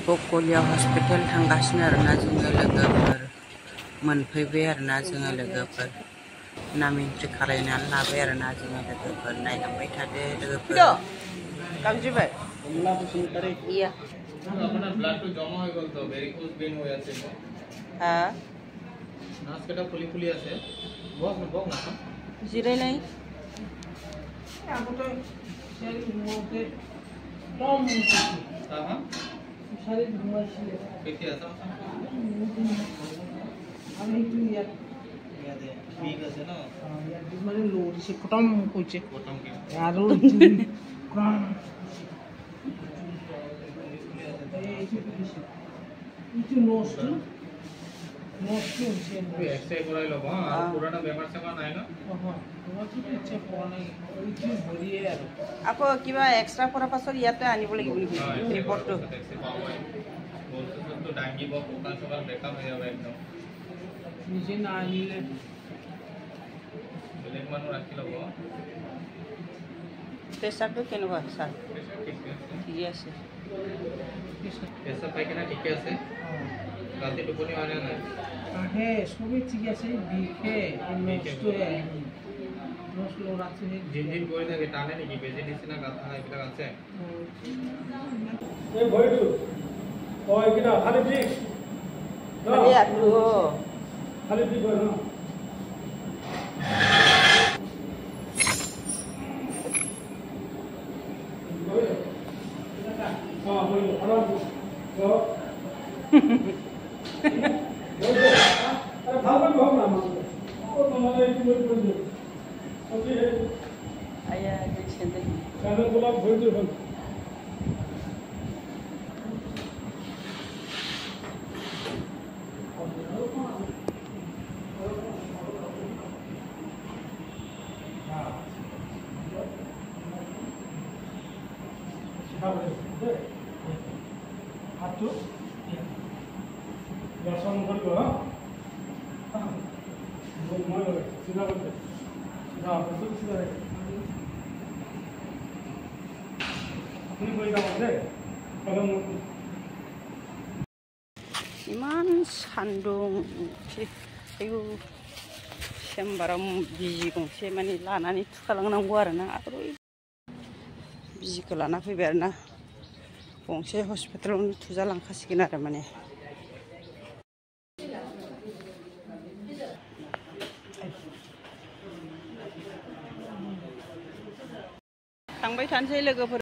गलिया हस्पिटाल थांगासिनो आरोना जोङो लोगोफोर मोनफैबाय आरोना जोङो लोगोफोर नाम एन्ट्रि खालायनानै लाबाय आरोना जोङो लोगोफोर नायलांबाय थादो लोगोफोर गाबजिबाय iya আপনার ব্লাড তো জমা হয়ে গেল তো ভেরিকোজ ভেন হয়ে আছে হ্যাঁ নাসকেটা ফুলি ফুলি আছে বক না জিরাইলাই আগতে শারীর মধ্যে কম হ্যাঁ শারীর ঘুমাইছিল কেটে আছে আমি একটু ইয়াদে ঠিক আছে না ইয়াদ মানে লোড সে খতম কইছে খতম কি আর কম কিছু নষ্ট হচ্ছে এক্সরে করাইলো বা আর পুরাটা ব্যাপার সেবা নাই না তোমার কি ইচ্ছা কোৱা নাই ওইটো ভৰিয়ে আৰু আকৌ কিবা এক্সট্ৰা কৰাৰ পাছত ইয়াতে আনিব লাগিব ৰিপৰ্টটো বলতো ডাঙ্গিব কোকাল সবাৰ ব্ৰেকআপ হয়ে যাবে একদম নিজে না আনিলে বেলেগ মানুহ ৰাখি ল'ব প্ৰেছাৰটো কেনেকুৱা ছাৰ ঠিকে আছে প্ৰেছাৰ পাইখানা ঠিকে আছে ৰাতি টোপনি অহা নাই আহে সবই ঠিক আছে বিখে নষ্টয়ে নষ্ট রাখছে জিনজিন করে থাকে টানে নাকি বেজে নিচিনা গাথা এইবিলাক আছে এই ভৰিটো ওই কিটা খালি বিখ খালি আটু খালি বিখ হয় না হাতটো দর্শন করব সিধা করতে সিধা সিধা আপনি কই যাবে इमान सान्दुं आयु सेम्बाराव बिजि गंसे माने लानानै थुखालांनांगौ आरोना बिजिखौ लाना फैबाय आरोना गंसे हस्पिटालावनो थुजालांखासिगोन आरो माने थांबाय थानोसै लोगोफोर